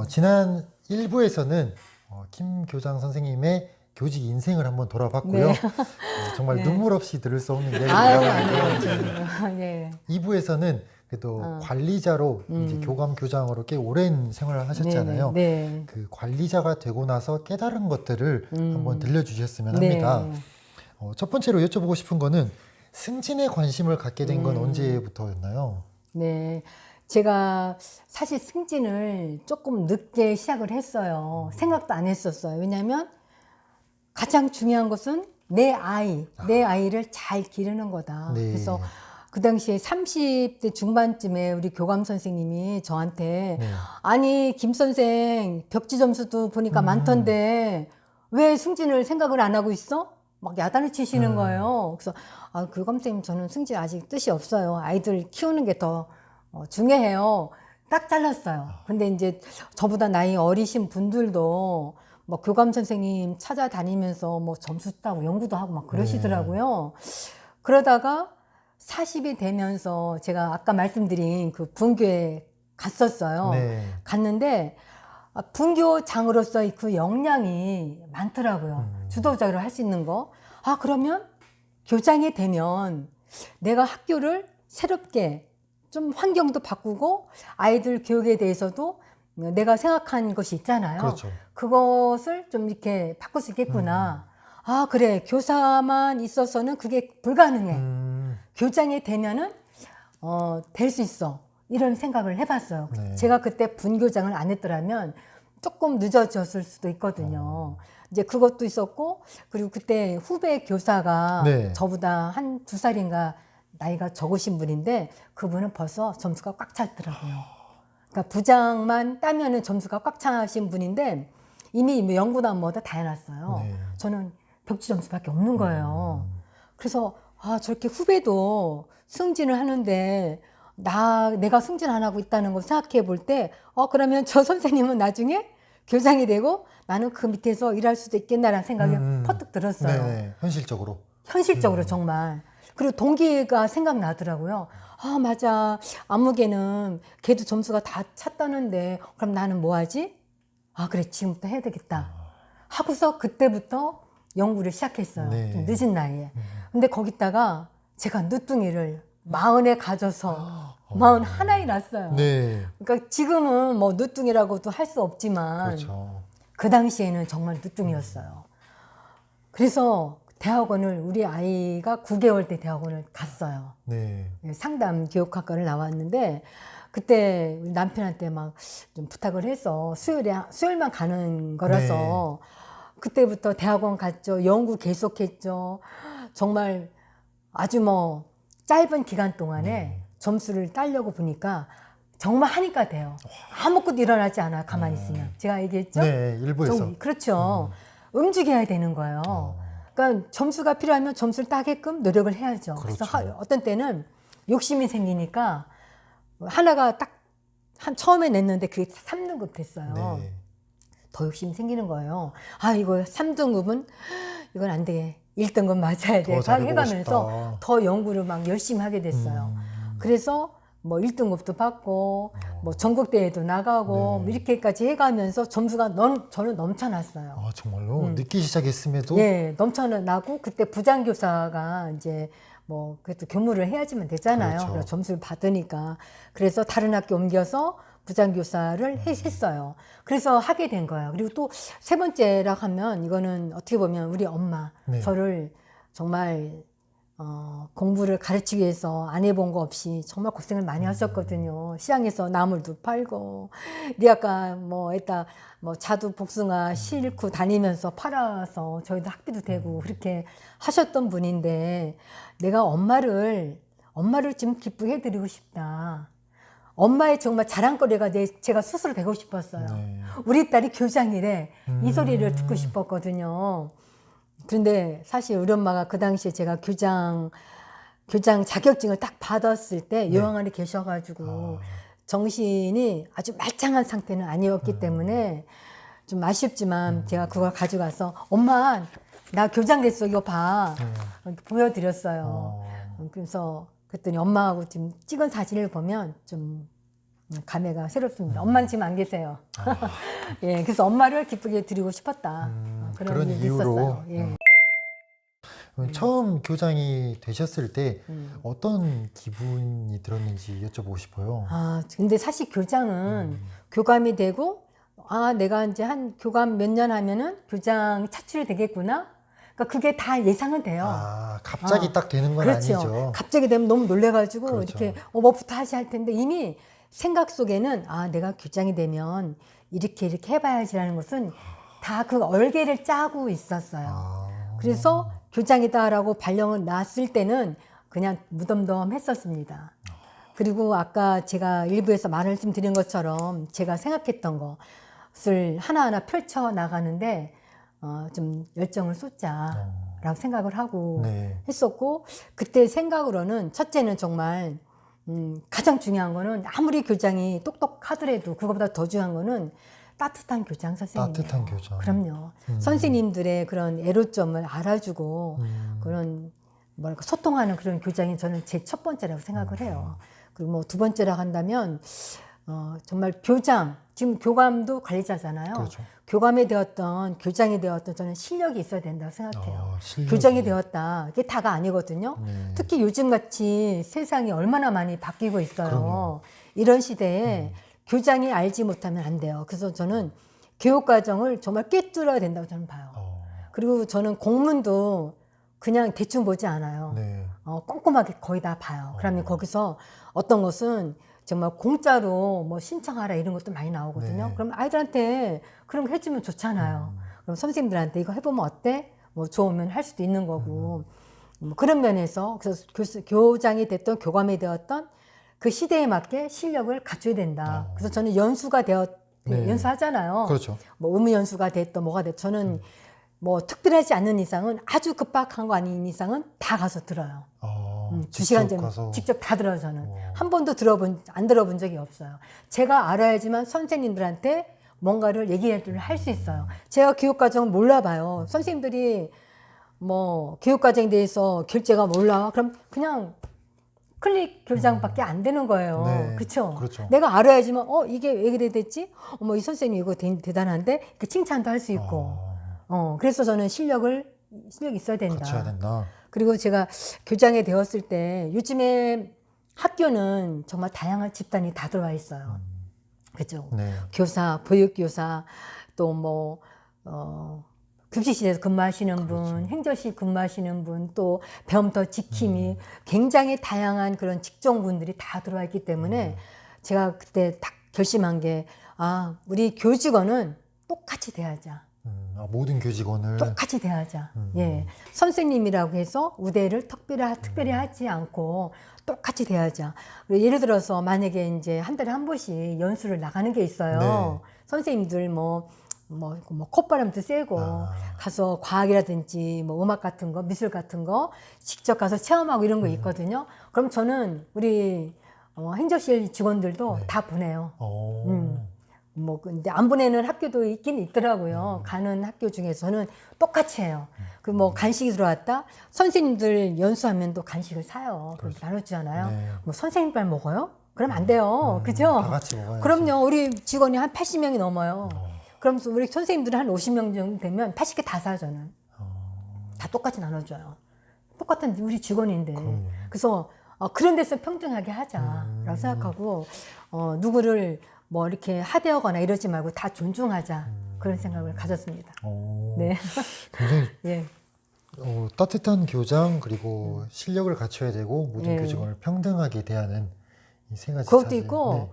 지난 1부에서는 김 교장 선생님의 교직 인생을 한번 돌아봤고요. 네. 정말 네. 눈물 없이 들을 수 없는 아유, 이야기를 아니에요. 네. 2부에서는 그래도 관리자로 이제 교감 교장으로 꽤 오랜 생활을 하셨잖아요. 네. 그 관리자가 되고 나서 깨달은 것들을 한번 들려주셨으면 네. 합니다. 첫 번째로 여쭤보고 싶은 거는 승진에 관심을 갖게 된 건 언제부터였나요? 네. 제가 사실 승진을 조금 늦게 시작을 했어요. 생각도 안 했었어요. 왜냐하면 가장 중요한 것은 내 아이를 잘 기르는 거다. 네. 그래서 그 당시에 30대 중반쯤에 우리 교감 선생님이 저한테 네. 아니 김 선생 벽지 점수도 보니까 많던데 왜 승진을 생각을 안 하고 있어? 막 야단을 치시는 거예요. 그래서 교감 선생님 저는 승진 아직 뜻이 없어요. 아이들 키우는 게 더 중요해요. 딱 잘랐어요. 근데 이제 저보다 나이 어리신 분들도 뭐 교감 선생님 찾아다니면서 뭐 점수 따고 연구도 하고 막 그러시더라고요. 그러다가 40이 되면서 제가 아까 말씀드린 그 분교에 갔었어요. 네. 갔는데 분교장으로서의 그 역량이 많더라고요. 주도자로 할 수 있는 거. 그러면 교장이 되면 내가 학교를 새롭게 좀 환경도 바꾸고 아이들 교육에 대해서도 내가 생각한 것이 있잖아요. 그렇죠. 그것을 좀 이렇게 바꿀 수 있겠구나. 그래. 교사만 있어서는 그게 불가능해. 교장이 되면은 될 수 있어. 이런 생각을 해봤어요. 네. 제가 그때 분교장을 안 했더라면 조금 늦어졌을 수도 있거든요. 이제 그것도 있었고, 그리고 그때 후배 교사가 네. 저보다 한 2살인가 나이가 적으신 분인데 그분은 벌써 점수가 꽉 찼더라고요. 그러니까 부장만 따면은 점수가 꽉 차신 분인데 이미 뭐 연구나 뭐다 다 해놨어요. 네. 저는 벽지 점수밖에 없는 거예요. 그래서 저렇게 후배도 승진을 하는데 내가 승진 안 하고 있다는 걸 생각해 볼 때 그러면 저 선생님은 나중에 교장이 되고 나는 그 밑에서 일할 수도 있겠나라는 생각이 퍼뜩 들었어요. 네. 현실적으로. 현실적으로 정말. 그리고 동기가 생각나더라고요. 맞아. 아무개는 걔도 점수가 다 찼다는데 그럼 나는 뭐 하지? 그래. 지금부터 해야 되겠다. 하고서 그때부터 연구를 시작했어요. 네. 좀 늦은 나이에. 근데 거기다가 제가 늦둥이를 40에 가져서 41이 났어요. 네. 그러니까 지금은 뭐 늦둥이라고도 할 수 없지만 그렇죠. 그 당시에는 정말 늦둥이였어요. 그래서 대학원을 우리 아이가 9개월 때 대학원을 갔어요. 네. 상담 교육학과를 나왔는데 그때 우리 남편한테 막 좀 부탁을 해서 수요일만 가는 거라서 그때부터 대학원 갔죠. 연구 계속했죠. 정말 아주 뭐 짧은 기간 동안에 점수를 따려고 보니까 정말 하니까 돼요. 아무것도 일어나지 않아요. 가만히 있으면. 제가 얘기했죠? 네. 일부에서. 그렇죠. 움직여야 되는 거예요. 그러니까 점수가 필요하면 점수를 따게끔 노력을 해야죠. 그렇죠. 그래서 어떤 때는 욕심이 생기니까 하나가 딱 처음에 냈는데 그게 3등급 됐어요. 네. 더 욕심이 생기는 거예요. 이거 3등급은 이건 안 돼. 1등급 맞아야 돼. 더 잘해보고 해가면서 싶다. 더 연구를 막 열심히 하게 됐어요. 그래서 뭐 1등급도 받고 뭐 전국대회도 나가고 뭐 이렇게까지 해가면서 점수가 저는 넘쳐났어요. 정말로? 늦기 시작했음에도? 네, 넘쳐나고 그때 부장교사가 이제 뭐 그래도 교무를 해야지만 되잖아요. 그렇죠. 그래서 점수를 받으니까. 그래서 다른 학교 옮겨서 부장교사를 했어요. 그래서 하게 된 거예요. 그리고 또 세 번째라 하면 이거는 어떻게 보면 우리 엄마 네. 저를 정말 공부를 가르치기 위해서 안 해본 거 없이 정말 고생을 많이 하셨거든요. 시장에서 나물도 팔고 리아까 뭐 자두 복숭아 싣고 다니면서 팔아서 저희도 학비도 되고 그렇게 하셨던 분인데 내가 엄마를 좀 기쁘게 해드리고 싶다. 엄마의 정말 자랑거리가 제가 스스로 되고 싶었어요. 네. 우리 딸이 교장이래. 이 소리를 듣고 싶었거든요. 그런데 사실 우리 엄마가 그 당시에 제가 교장 자격증을 딱 받았을 때 요양 안에 계셔가지고 정신이 아주 말짱한 상태는 아니었기 때문에 좀 아쉽지만 제가 그걸 가져가서 엄마 나 교장 됐어 이거 봐 이렇게 보여드렸어요. 그래서 그랬더니 엄마하고 지금 찍은 사진을 보면 좀 감회가 새롭습니다. 엄마는 지금 안 계세요. 예, 그래서 엄마를 기쁘게 드리고 싶었다. 그런 일이 이유로. 있었어요. 예. 처음 교장이 되셨을 때 어떤 기분이 들었는지 여쭤보고 싶어요. 아, 근데 사실 교장은 교감이 되고, 아, 내가 이제 한 교감 몇 년 하면은 교장 차출이 되겠구나. 그러니까 그게 다 예상은 돼요. 아, 갑자기 딱 되는 건 그렇죠. 아니죠. 갑자기 되면 너무 놀래가지고 그렇죠. 이렇게 뭐부터 하지 할 텐데 이미 생각 속에는 아, 내가 교장이 되면 이렇게 해봐야지라는 것은 다 그 얼개를 짜고 있었어요. 아, 그래서 교장이다라고 발령을 났을 때는 그냥 무덤덤했었습니다. 그리고 아까 제가 일부에서 말씀드린 것처럼 제가 생각했던 것을 하나하나 펼쳐 나가는데 좀 열정을 쏟자라고 생각을 하고 네. 했었고, 그때 생각으로는 첫째는 정말 가장 중요한 거는 아무리 교장이 똑똑하더라도 그거보다 더 중요한 거는 따뜻한 교장 선생님이에요. 따뜻한 교장. 그럼요. 선생님들의 그런 애로점을 알아주고 그런 뭐랄까 소통하는 그런 교장이 저는 제 첫 번째라고 생각을 해요. 그리고 뭐 두 번째라고 한다면 정말 교장, 지금 교감도 관리자잖아요. 그렇죠. 교감이 되었던 교장이 되었던 저는 실력이 있어야 된다고 생각해요. 실력이. 교장이 되었다. 이게 다가 아니거든요. 네. 특히 요즘같이 세상이 얼마나 많이 바뀌고 있어요. 그럼요. 이런 시대에 교장이 알지 못하면 안 돼요. 그래서 저는 교육과정을 정말 꿰뚫어야 된다고 저는 봐요. 그리고 저는 공문도 그냥 대충 보지 않아요. 네. 꼼꼼하게 거의 다 봐요. 그러면 거기서 어떤 것은 정말 공짜로 뭐 신청하라 이런 것도 많이 나오거든요. 네. 그럼 아이들한테 그런 거 해주면 좋잖아요. 그럼 선생님들한테 이거 해보면 어때? 뭐 좋으면 할 수도 있는 거고. 뭐 그런 면에서 그래서 교장이 됐던 교감이 되었던 그 시대에 맞게 실력을 갖춰야 된다. 그래서 저는 연수가 네. 연수하잖아요. 그렇죠. 뭐 의무 연수가 됐던 뭐가 됐든 저는 뭐 특별하지 않은 이상은 아주 급박한 거 아닌 이상은 다 가서 들어요. 2시간 전에 직접 다 들어요, 저는. 한 번도 안 들어본 적이 없어요. 제가 알아야지만 선생님들한테 뭔가를 얘기를 할 수 있어요. 제가 교육과정 몰라봐요. 선생님들이 뭐 교육과정에 대해서 결제가 몰라. 그럼 그냥 클릭 교장밖에 안 되는 거예요. 네, 그쵸? 그렇죠. 내가 알아야지만, 이게 왜 그래 됐지? 어머, 이 선생님 이거 대단한데? 이렇게 칭찬도 할 수 있고. 그래서 저는 실력이 있어야 된다. 갖춰야 된다. 그리고 제가 교장이 되었을 때 요즘에 학교는 정말 다양한 집단이 다 들어와 있어요. 그죠? 네. 교사, 보육교사, 또 뭐, 급식실에서 근무하시는 분, 행정실 근무하시는 분, 또 배움터 지킴이 굉장히 다양한 그런 직종분들이 다 들어와 있기 때문에 제가 그때 딱 결심한 게, 우리 교직원은 똑같이 대하자. 모든 교직원을 똑같이 대하자. 예. 선생님이라고 해서 우대를 특별히 하지 않고 똑같이 대하자. 그리고 예를 들어서 만약에 이제 한 달에 한 번씩 연수를 나가는 게 있어요. 네. 선생님들 뭐 콧바람도 쐬고 가서 과학이라든지 뭐 음악 같은 거, 미술 같은 거 직접 가서 체험하고 이런 거 있거든요. 그럼 저는 우리 행정실 직원들도 다 보내요. 뭐 근데 안 보내는 학교도 있긴 있더라고요. 가는 학교 중에서는 똑같이 해요. 그 뭐 간식이 들어왔다. 선생님들 연수하면 또 간식을 사요. 그럼 나눠주잖아요. 네. 뭐 선생님만 먹어요? 그럼 안 돼요. 그죠? 다 같이 먹어야지. 그럼요. 우리 직원이 한 80명이 넘어요. 그럼 우리 선생님들은 한 50명 정도 되면 80개 다 사, 저는. 다 똑같이 나눠줘요. 똑같은 우리 직원인데. 그래서 그런 데서 평등하게 하자라고 생각하고 누구를 뭐 이렇게 하대하거나 이러지 말고 다 존중하자. 그런 생각을 가졌습니다. 네. 굉장히 예. 따뜻한 교장 그리고 실력을 갖춰야 되고 모든 예. 교직원을 평등하게 대하는 이 세 가지 그것도 차지. 있고 네.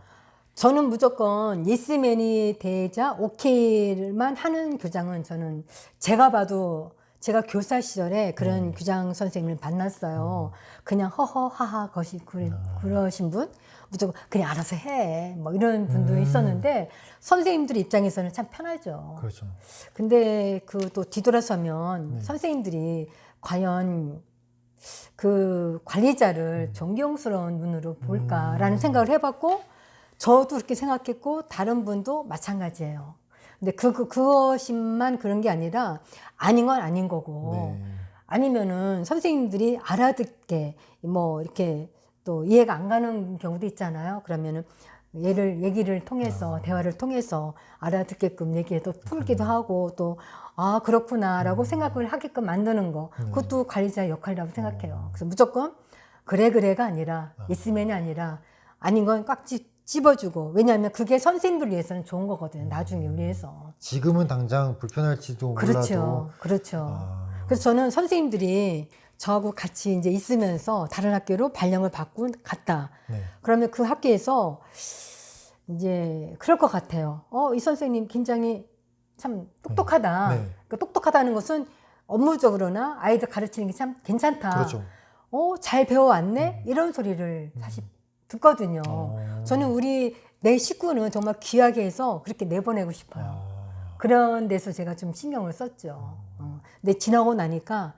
저는 무조건 예스맨이 되자 오케이만 하는 교장은 저는 제가 봐도 제가 교사 시절에 그런 교장 선생님을 만났어요. 그냥 허허하하 그러신 분 무조건 그냥 알아서 해 뭐 이런 분도 있었는데 선생님들 입장에서는 참 편하죠. 그렇죠. 근데 그 또 뒤돌아서면 선생님들이 과연 그 관리자를 존경스러운 눈으로 볼까라는 생각을 해봤고 저도 그렇게 생각했고 다른 분도 마찬가지예요. 근데 그것만 그런 게 아니라 아닌 건 아닌 거고 네. 아니면은 선생님들이 알아듣게 뭐 이렇게 또 이해가 안 가는 경우도 있잖아요. 그러면은 얘기를 통해서 대화를 통해서 알아듣게끔 얘기해도 풀기도 하고 또 아 그렇구나라고 생각을 하게끔 만드는 거 그것도 관리자의 역할이라고 생각해요. 그래서 무조건 그래가 아니라 있으면이 아니라 아닌 건 꽉 찝어주고 왜냐하면 그게 선생님들 위해서는 좋은 거거든요. 나중에 위해서. 지금은 당장 불편할지도 그렇죠. 몰라도 그렇죠. 그래서 저는 선생님들이 저하고 같이 이제 있으면서 다른 학교로 발령을 받고 갔다. 네. 그러면 그 학교에서 이제 그럴 것 같아요. 이 선생님 굉장히 참 똑똑하다. 네. 그 똑똑하다는 것은 업무적으로나 아이들 가르치는 게 참 괜찮다. 그렇죠. 잘 배워왔네? 이런 소리를 사실 듣거든요. 저는 우리 내 식구는 정말 귀하게 해서 그렇게 내보내고 싶어요. 그런 데서 제가 좀 신경을 썼죠. 근데 지나고 나니까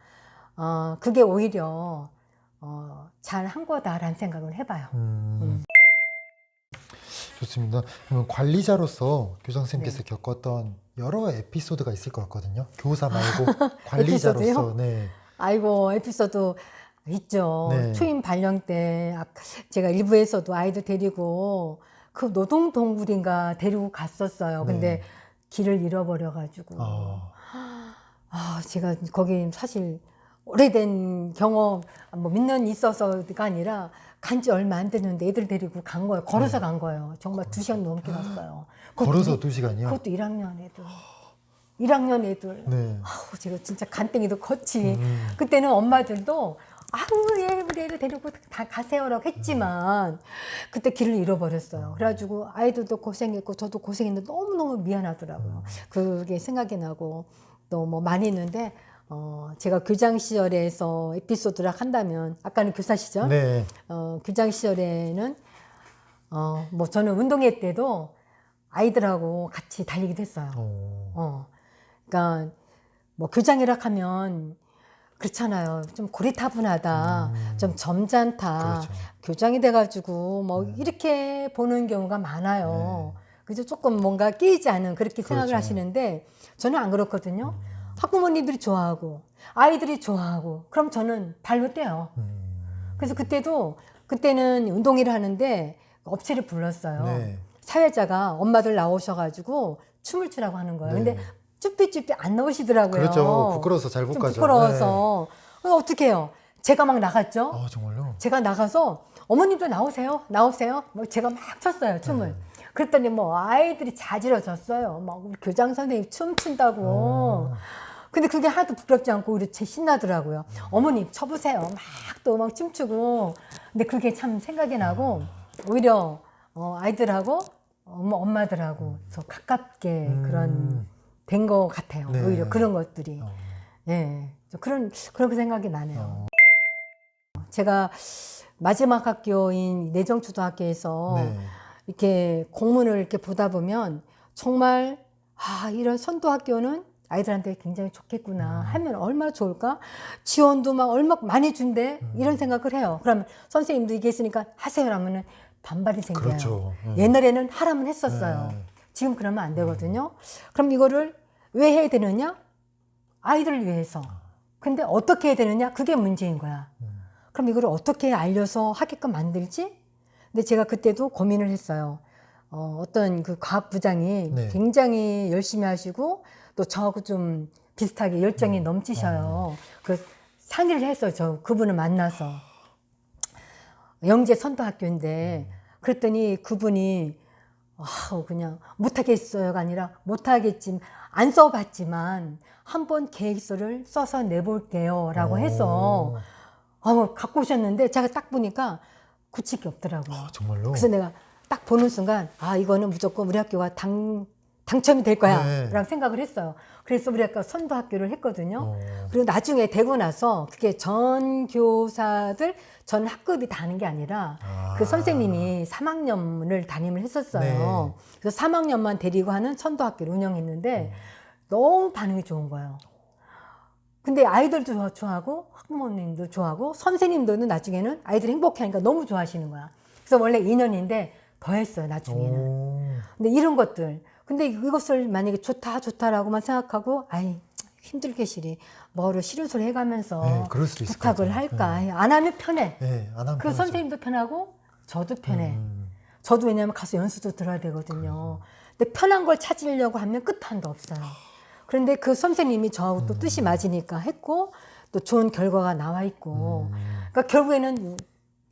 그게 오히려 잘 한 거다라는 생각을 해봐요. 좋습니다. 그러면 관리자로서 교장선생님께서 겪었던 여러 에피소드가 있을 것 같거든요. 교사 말고 관리자로서. 에피소드요? 네. 아이고 에피소드 있죠. 네. 초임 발령 때 제가 일부에서도 아이들 데리고 그 노동동굴인가 데리고 갔었어요. 근데 네. 길을 잃어버려가지고 제가 거기 사실 오래된 경험 뭐 몇 년 있어서가 아니라 간지 얼마 안 됐는데 애들 데리고 간 거예요. 걸어서 간 거예요. 정말 2시간 넘게 갔어요. 걸어서 2시간이요? 그것도 1학년 애들. 1학년 애들. 네. 제가 진짜 간땡이도 컸지. 그때는 엄마들도 아우 애들 데리고 다 가세요라고 했지만 그때 길을 잃어버렸어요. 그래가지고 아이들도 고생했고 저도 고생했는데 너무너무 미안하더라고요. 그게 생각이 나고 또 뭐 많이 있는데 제가 교장 시절에서 에피소드를 한다면 아까는 교사 시절 네. 교장 시절에는 뭐 저는 운동회 때도 아이들하고 같이 달리기도 했어요. 그러니까 뭐 교장이라 하면 그렇잖아요. 좀 고리타분하다, 좀 점잖다. 그렇죠. 교장이 돼가지고 뭐 이렇게 보는 경우가 많아요. 그래서 조금 뭔가 끼이지 않은 그렇게 생각을 그렇죠. 하시는데 저는 안 그렇거든요. 학부모님들이 좋아하고 아이들이 좋아하고 그럼 저는 발로 떼요. 그래서 그때는 운동회를 하는데 업체를 불렀어요. 네. 사회자가 엄마들 나오셔가지고 춤을 추라고 하는 거예요. 네. 근데 쭈삐쭈삐 안 나오시더라고요. 그렇죠. 부끄러워서 잘 못 좀 가죠. 부끄러워서. 그럼 어떻게 해요? 제가 막 나갔죠. 정말요? 제가 나가서 어머님도 나오세요. 뭐 제가 막 췄어요. 춤을. 그랬더니 뭐 아이들이 자지러졌어요. 막 우리 교장 선생님 춤춘다고. 근데 그게 하나도 부끄럽지 않고 오히려 제 신나더라고요. 어머님 쳐보세요. 막 춤추고. 근데 그게 참 생각이 나고 오히려 아이들하고 엄마들하고 더 가깝게 그런 된 것 같아요. 네. 오히려 그런 것들이. 예. 그런 생각이 나네요. 제가 마지막 학교인 내정초등학교에서 네. 이렇게 공문을 이렇게 보다 보면 정말 이런 선도 학교는 아이들한테 굉장히 좋겠구나 하면 얼마나 좋을까? 지원도 막 얼마 많이 준대 이런 생각을 해요. 그러면 선생님도 이게 있으니까 하세요 하면은 반발이 생겨요. 그렇죠. 옛날에는 하라면 했었어요. 지금 그러면 안 되거든요. 그럼 이거를 왜 해야 되느냐? 아이들을 위해서. 근데 어떻게 해야 되느냐? 그게 문제인 거야. 그럼 이거를 어떻게 알려서 하게끔 만들지? 근데 제가 그때도 고민을 했어요. 어떤 그 과학부장이 네. 굉장히 열심히 하시고 또 저하고 좀 비슷하게 열정이 넘치셔요. 그 상의를 했어요. 그분을 만나서. 영재 선도학교인데 그랬더니 그분이 그냥 못하겠어요가 아니라 못하겠지만 안 써봤지만 한번 계획서를 써서 내볼게요 라고 해서 갖고 오셨는데 제가 딱 보니까 고칠 게 없더라고요. 정말로? 그래서 내가 딱 보는 순간 이거는 무조건 우리 학교가 당첨이 될 거야 라고 생각을 했어요. 그래서 우리 학교가 선도학교를 했거든요. 그리고 나중에 되고 나서 그게 전 교사들 전 학급이 다 하는 게 아니라 그 선생님이 3학년을 담임을 했었어요. 네. 그래서 3학년만 데리고 하는 선도학교를 운영했는데 너무 반응이 좋은 거예요. 근데 아이들도 좋아하고 학부모님도 좋아하고 선생님들도 나중에는 아이들이 행복해하니까 너무 좋아하시는 거야. 그래서 원래 2년인데 더 했어요 나중에는. 근데 이런 것들 근데 이것을 만약에 좋다라고만 생각하고 힘들게 뭐를 싫은 소리 해가면서 네, 그럴 수도 있을 독학을 것 같아요. 할까 안 하면 편해. 네, 안 하면 그 편하죠. 선생님도 편하고 저도 편해. 저도 왜냐하면 가서 연수도 들어야 되거든요. 근데 편한 걸 찾으려고 하면 끝한도 없어요. 그런데 그 선생님이 저하고 또 뜻이 맞으니까 했고 또 좋은 결과가 나와 있고 그러니까 결국에는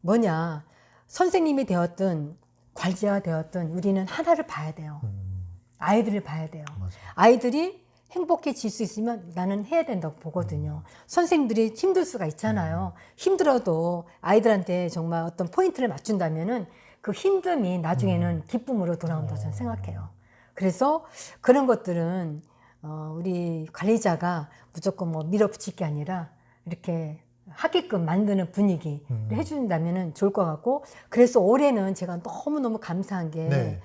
뭐냐 선생님이 되었든 관리자가 되었든 우리는 하나를 봐야 돼요. 아이들을 봐야 돼요. 맞아. 아이들이 행복해질 수 있으면 나는 해야 된다고 보거든요. 선생님들이 힘들 수가 있잖아요. 힘들어도 아이들한테 정말 어떤 포인트를 맞춘다면은 그 힘듦이 나중에는 기쁨으로 돌아온다고 저는 생각해요. 그래서 그런 것들은 우리 관리자가 무조건 뭐 밀어붙일 게 아니라 이렇게 하게끔 만드는 분위기를 해준다면 좋을 것 같고 그래서 올해는 제가 너무너무 감사한 게 네.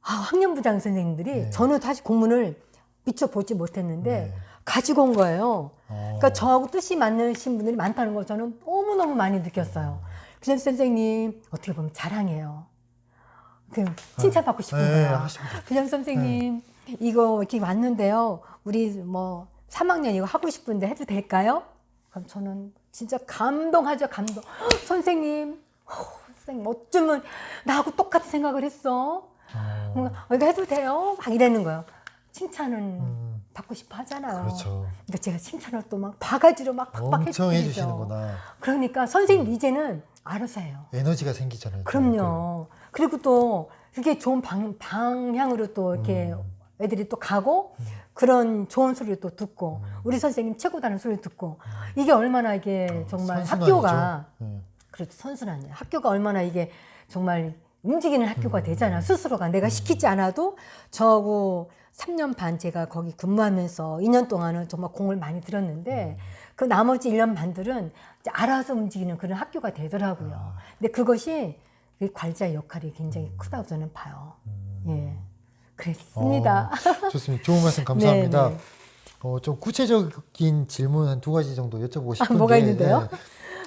학년부장 선생님들이 네. 저는 다시 공문을 비춰보지 못했는데 네. 가지고 온 거예요. 그러니까 저하고 뜻이 맞으신 분들이 많다는 걸 저는 너무너무 많이 느꼈어요. 그래서 선생님 어떻게 보면 자랑해요. 칭찬받고 싶은 네, 거예요. 하십니다. 그냥 선생님 이거 이렇게 왔는데요. 우리 뭐 3학년 이거 하고 싶은데 해도 될까요? 그럼 저는 진짜 감동하죠. 감동. 선생님 어쩌면 나하고 똑같은 생각을 했어. 이거 해도 돼요? 막 이러는 거예요. 칭찬은 받고 싶어 하잖아요. 그렇죠. 근데 제가 칭찬을 또 막 바가지로 막 팍팍 엄청 해주시죠. 해주시는구나. 그러니까 선생님 이제는 알아서 해요. 에너지가 생기잖아요. 그럼요. 그리고 또 그게 좋은 방향으로 또 이렇게 애들이 또 가고 그런 좋은 소리를 또 듣고 우리 선생님 최고다는 소리를 듣고 이게 얼마나 이게 정말 선순환이죠. 학교가 네. 그렇죠. 선순환이에요. 학교가 얼마나 이게 정말 움직이는 학교가 되잖아. 스스로가 내가 시키지 않아도 저하고 3년 반 제가 거기 근무하면서 2년 동안은 정말 공을 많이 들였는데 그 나머지 1년 반들은 이제 알아서 움직이는 그런 학교가 되더라고요. 근데 그것이 그 관리자의 역할이 굉장히 크다고 저는 봐요. 예. 그랬습니다. 좋습니다. 좋은 말씀 감사합니다. 네, 좀 구체적인 질문 한 2가지 정도 여쭤보고 싶은 뭐가 게 있는데요?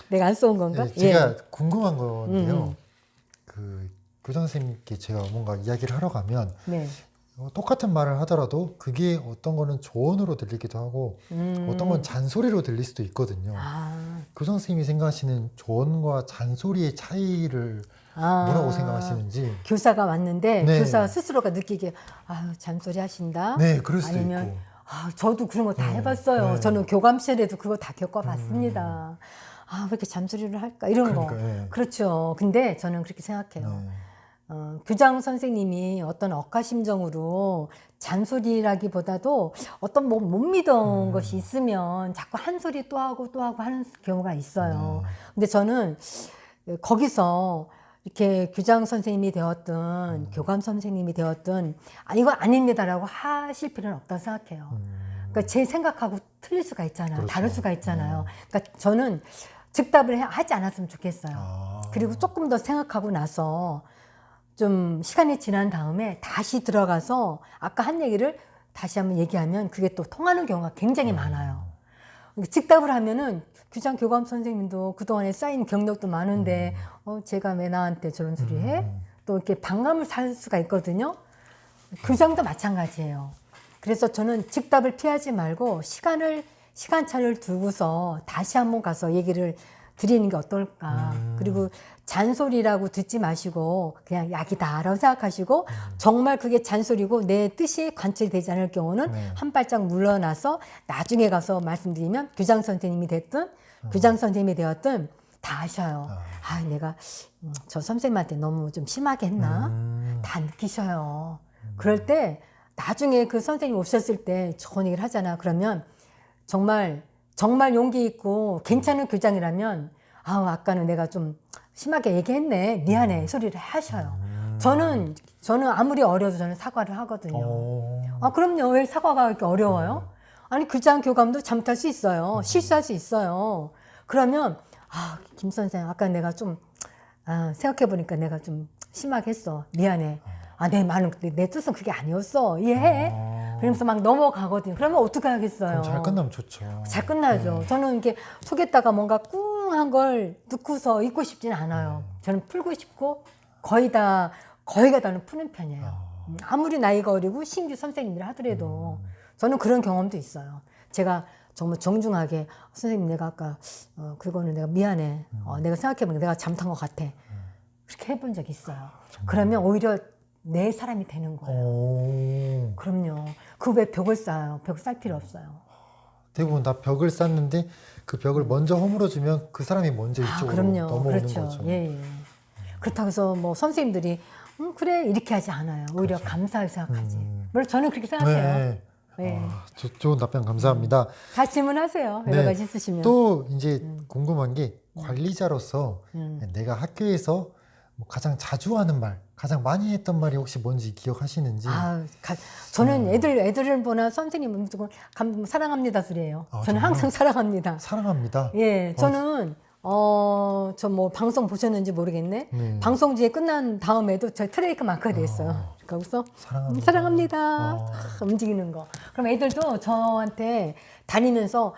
내가 안 쏜 건가? 네, 제가 궁금한 건데요. 그 교장 선생님께 제가 뭔가 이야기를 하러 가면 네. 똑같은 말을 하더라도 그게 어떤 거는 조언으로 들리기도 하고 어떤 건 잔소리로 들릴 수도 있거든요. 교장 선생님이 생각하시는 조언과 잔소리의 차이를 뭐라고 생각하시는지. 교사가 왔는데 네. 교사 스스로가 느끼기에 아유 잔소리 하신다. 네, 그럴 수도 아니면 있고. 저도 그런 거 다 해봤어요. 네. 저는 교감실에도 그거 다 겪어봤습니다. 왜 이렇게 잔소리를 할까 이런 그러니까, 거. 네. 그렇죠. 근데 저는 그렇게 생각해요. 네. 교장 선생님이 어떤 억가심정으로 잔소리라기보다도 어떤 못 믿은 것이 있으면 자꾸 한 소리 또 하고 하는 경우가 있어요. 근데 저는 거기서 이렇게 교장 선생님이 되었든 교감 선생님이 되었든 이거 아닙니다라고 하실 필요는 없다고 생각해요. 그러니까 제 생각하고 틀릴 수가 있잖아요. 그렇죠. 다를 수가 있잖아요. 그러니까 저는 즉답을 하지 않았으면 좋겠어요. 그리고 조금 더 생각하고 나서 좀 시간이 지난 다음에 다시 들어가서 아까 한 얘기를 다시 한번 얘기하면 그게 또 통하는 경우가 굉장히 많아요. 즉답을 하면은 교장 교감 선생님도 그동안에 쌓인 경력도 많은데 제가 왜 나한테 저런 소리 해? 또 이렇게 반감을 살 수가 있거든요. 교장도 마찬가지예요. 그래서 저는 즉답을 피하지 말고 시간차를 두고서 다시 한번 가서 얘기를 드리는 게 어떨까. 그리고 잔소리라고 듣지 마시고 그냥 약이다라고 생각하시고 정말 그게 잔소리고 내 뜻이 관철이 되지 않을 경우는 한 발짝 물러나서 나중에 가서 말씀드리면 교장 선생님이 됐든 교장 선생님이 되었든 다 아셔요. 내가 저 선생님한테 너무 좀 심하게 했나? 다 느끼셔요. 그럴 때 나중에 그 선생님 오셨을 때 좋은 얘기를 하잖아. 그러면 정말 용기 있고 괜찮은 교장이라면 아까는 내가 좀 심하게 얘기했네. 미안해. 소리를 하셔요. 저는 아무리 어려도 저는 사과를 하거든요. 그럼요. 왜 사과가 이렇게 어려워요? 아니 교장 교감도 잘못할 수 있어요. 실수할 수 있어요. 그러면 김 선생 아까 내가 좀 생각해보니까 내가 좀 심하게 했어. 미안해. 내 뜻은 그게 아니었어. 이해해? 그러면서 막 넘어가거든요. 그러면 어떻게 하겠어요? 그럼 잘 끝나면 좋죠. 잘 끝나죠. 저는 이렇게 속에다가 뭔가 꿍한 걸 넣고서 잊고 싶진 않아요. 저는 풀고 싶고 거의 다 나는 푸는 편이에요. 아무리 나이가 어리고 신규 선생님들 하더라도 저는 그런 경험도 있어요. 제가 정말 정중하게 선생님 내가 아까 그거는 내가 미안해. 내가 생각해보니까 내가 잘못한 것 같아. 그렇게 해본 적이 있어요. 그러면 오히려 내 사람이 되는 거예요. 오. 그럼요. 그 왜 벽을 쌓아요? 벽 쌓을 필요 없어요. 대부분 다 벽을 쌓는데 그 벽을 먼저 허물어주면 그 사람이 먼저 이쪽으로 그럼요. 넘어오는 그렇죠. 거죠. 예, 예. 그렇다고 해서 뭐 선생님들이 그래 이렇게 하지 않아요. 오히려 그렇죠. 감사하게 생각하지. 물론 저는 그렇게 생각해요. 네. 네. 좋은 답변 감사합니다. 다 질문하세요. 네. 여러 가지 있으시면. 또 이제 궁금한 게 관리자로서 내가 학교에서 뭐 가장 자주 하는 말, 가장 많이 했던 말이 혹시 뭔지 기억하시는지? 저는 애들을 보나 선생님은 무조건 사랑합니다 소리예요. 저는 정말? 항상 사랑합니다. 사랑합니다. 예, 저는 저 뭐 방송 보셨는지 모르겠네. 네. 방송지에 끝난 다음에도 저 트레이크 마크가 됐어요. 거기서 사랑합니다. 움직이는 거. 그럼 애들도 저한테 다니면서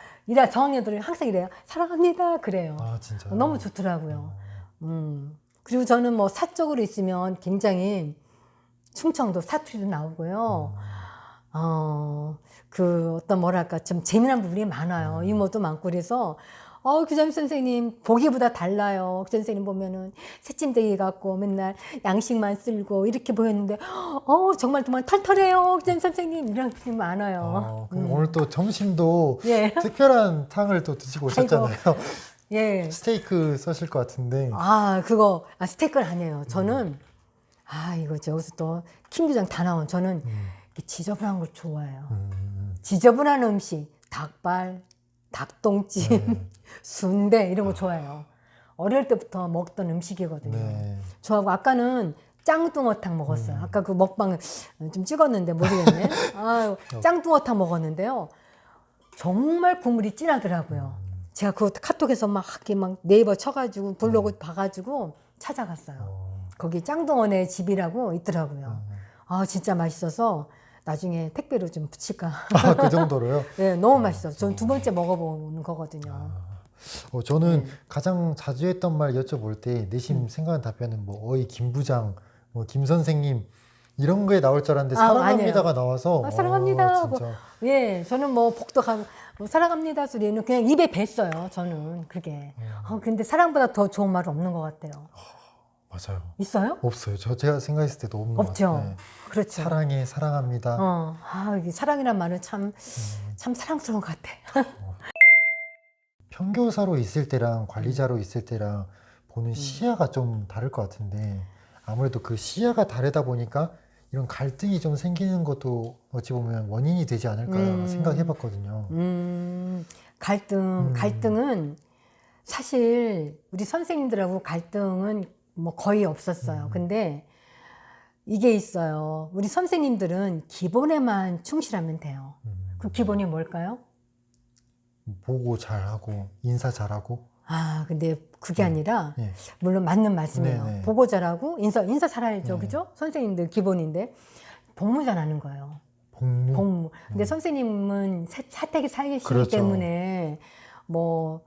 저학년들은 항상 이래요. 사랑합니다. 그래요. 진짜. 너무 좋더라고요. 그리고 저는 뭐 사적으로 있으면 굉장히 충청도 사투리도 나오고요. 그 어떤 뭐랄까 좀 재미난 부분이 많아요. 유머도 많고 그래서 교장 선생님 보기보다 달라요. 교장 선생님 보면은 새침대기 갖고 맨날 양식만 쓸고 이렇게 보였는데 정말 털털해요. 교장 선생님 이런 분이 많아요. 오늘 또 점심도 예. 특별한 탕을 또 드시고 오셨잖아요. 예. 스테이크 써실 것 같은데. 그거 스테이크는 아니에요. 저는 이거 여기서 또 킴 교장 다 나온 저는 이렇게 지저분한 걸 좋아해요. 지저분한 음식, 닭발, 닭똥찜, 순대 이런 거 좋아해요. 어릴 때부터 먹던 음식이거든요. 네. 저하고 아까는 짱뚱어탕 먹었어요. 아까 그 먹방 좀 찍었는데 모르겠네. 짱뚱어탕 먹었는데요. 정말 국물이 진하더라고요. 제가 그 카톡에서 막 이렇게 막 네이버 쳐가지고 블로그 봐가지고 찾아갔어요. 거기 짱뚱어네 집이라고 있더라고요. 진짜 맛있어서 나중에 택배로 좀 붙일까. 그 정도로요? 네, 너무 맛있어요. 저는 두 번째 먹어보는 거거든요. 저는 가장 자주 했던 말 여쭤볼 때 내심 생각하는 답변은 뭐 어이 김부장, 뭐 김선생님 이런 거에 나올 줄 알았는데 사랑합니다가 나와서 사랑합니다. 진짜. 예, 저는 뭐 복도 가면 사랑합니다 소리는 그냥 입에 뱄어요. 저는 그게. 근데 사랑보다 더 좋은 말은 없는 것 같아요. 맞아요. 있어요? 없어요. 제가 생각했을 때도 없는 것 없죠. 같아요. 네. 그렇죠. 사랑해, 사랑합니다. 이게 사랑이란 말은 참 사랑스러운 것 같아. 평교사로 있을 때랑 관리자로 있을 때랑 보는 시야가 좀 다를 것 같은데 아무래도 그 시야가 다르다 보니까 이런 갈등이 좀 생기는 것도 어찌 보면 원인이 되지 않을까 생각해 봤거든요. 갈등은 사실 우리 선생님들하고 갈등은 뭐 거의 없었어요. 근데 이게 있어요. 우리 선생님들은 기본에만 충실하면 돼요. 그 기본이 뭘까요? 보고 잘하고 인사 잘하고. 근데 그게 아니라 네. 물론 맞는 말씀이에요. 네네. 보고 잘하고 인사 잘해야죠. 그죠? 선생님들 기본인데 복무 잘하는 거예요. 복무. 근데 선생님은 사택에 살기 그렇죠. 때문에 뭐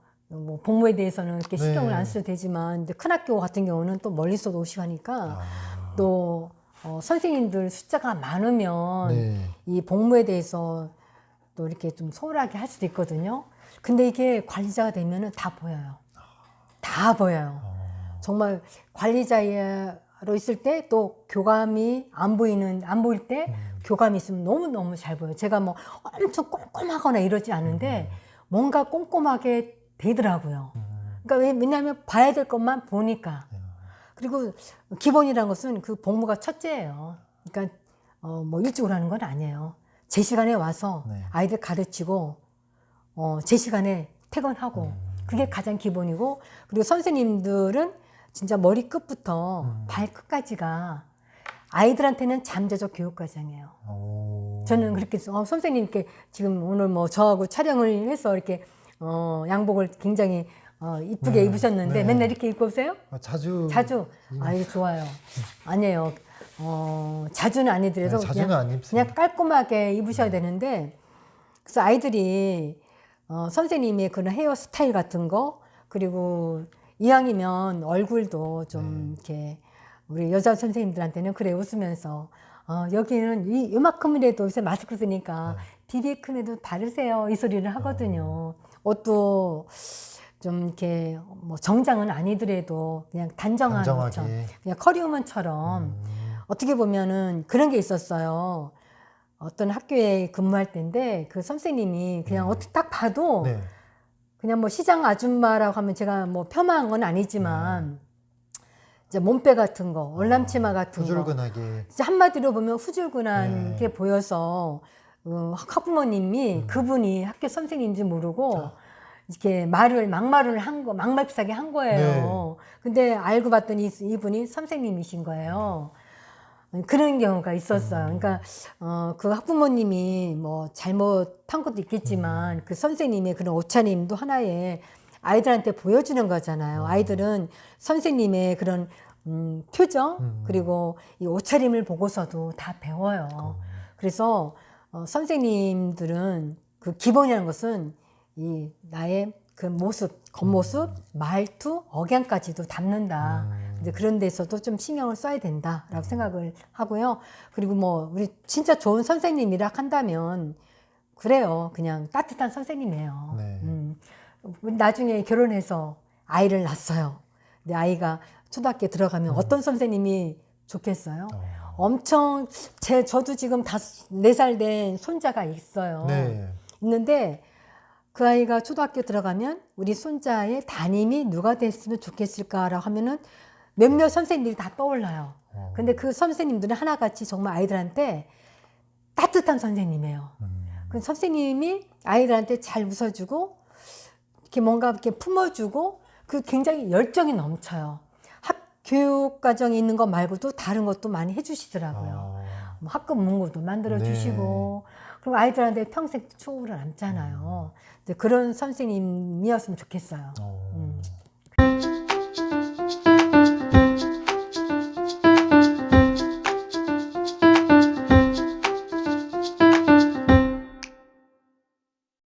복무에 대해서는 이렇게 신경을 안 써도 되지만 이제 큰 학교 같은 경우는 또 멀리서도 오시고 하니까 또 선생님들 숫자가 많으면 이 복무에 대해서 또 이렇게 좀 소홀하게 할 수도 있거든요. 근데 이게 관리자가 되면은 다 보여요. 다 보여요. 정말 관리자로 있을 때 또 교감이 안 보일 때 교감이 있으면 너무너무 잘 보여요. 제가 뭐 엄청 꼼꼼하거나 이러지 않은데 뭔가 꼼꼼하게 되더라고요. 그러니까 왜냐하면 봐야 될 것만 보니까. 그리고 기본이라는 것은 그 복무가 첫째예요. 그러니까 뭐 일찍 오라는 건 아니에요. 제 시간에 와서 아이들 가르치고 제 시간에 퇴근하고 그게 가장 기본이고 그리고 선생님들은 진짜 머리 끝부터 발끝까지가 아이들한테는 잠재적 교육 과정이에요. 저는 그렇게 해서 선생님 이렇게 지금 오늘 뭐 저하고 촬영을 해서 이렇게 양복을 굉장히 이쁘게 입으셨는데 맨날 이렇게 입고 오세요? 자주. 이거 좋아요. 아니에요. 자주는 아니더라도 자주는 안 입습니다. 그냥 깔끔하게 입으셔야 되는데 그래서 아이들이 선생님의 그런 헤어스타일 같은 거 그리고 이왕이면 얼굴도 좀 이렇게 우리 여자 선생님들한테는 그래 웃으면서 여기는 이만큼이라도 요새 마스크 쓰니까 비비크에도 바르세요 이 소리를 하거든요. 옷도 좀 이렇게 뭐 정장은 아니더라도 그냥 단정한 단정하게. 옷처럼, 그냥 커리우먼처럼 어떻게 보면은 그런 게 있었어요. 어떤 학교에 근무할 때인데 그 선생님이 그냥 어떻게 딱 봐도 네. 그냥 뭐 시장 아줌마라고 하면 제가 뭐 폄하한 건 아니지만 이제 몸빼 같은 거, 월남치마 같은 거, 후줄근하게. 진짜 한마디로 보면 후줄근한 네. 게 보여서 학부모님이 그분이 학교 선생님인지 모르고 이렇게 막말을 한 거, 막말비싸게 한 거예요. 근데 알고 봤더니 이분이 선생님이신 거예요. 그런 경우가 있었어요. 그러니까 그 학부모님이 뭐 잘못한 것도 있겠지만 그 선생님의 그런 옷차림도 하나의 아이들한테 보여주는 거잖아요. 아이들은 선생님의 그런 표정 그리고 이 옷차림을 보고서도 다 배워요. 그래서 선생님들은 그 기본이라는 것은 이 나의 그 모습, 겉모습, 말투, 억양까지도 담는다. 이제 그런 데서도 좀 신경을 써야 된다라고 생각을 하고요. 그리고 뭐 우리 진짜 좋은 선생님이라 한다면 그래요. 그냥 따뜻한 선생님이에요. 네. 나중에 결혼해서 아이를 낳았어요. 근데 아이가 초등학교에 들어가면 어떤 선생님이 좋겠어요? 엄청 저도 지금 4살 된 손자가 있어요. 네. 있는데 그 아이가 초등학교 들어가면 우리 손자의 담임이 누가 됐으면 좋겠을까라고 하면은 몇몇 선생님들이 다 떠올라요. 근데 그 선생님들은 하나같이 정말 아이들한테 따뜻한 선생님이에요. 그 선생님이 아이들한테 잘 웃어주고 이렇게 뭔가 이렇게 품어주고 그 굉장히 열정이 넘쳐요. 교육 과정에 있는 것 말고도 다른 것도 많이 해주시더라고요. 뭐 학급 문구도 만들어 주시고 그리고 아이들한테 평생 추억으로 남잖아요. 그런 선생님이었으면 좋겠어요.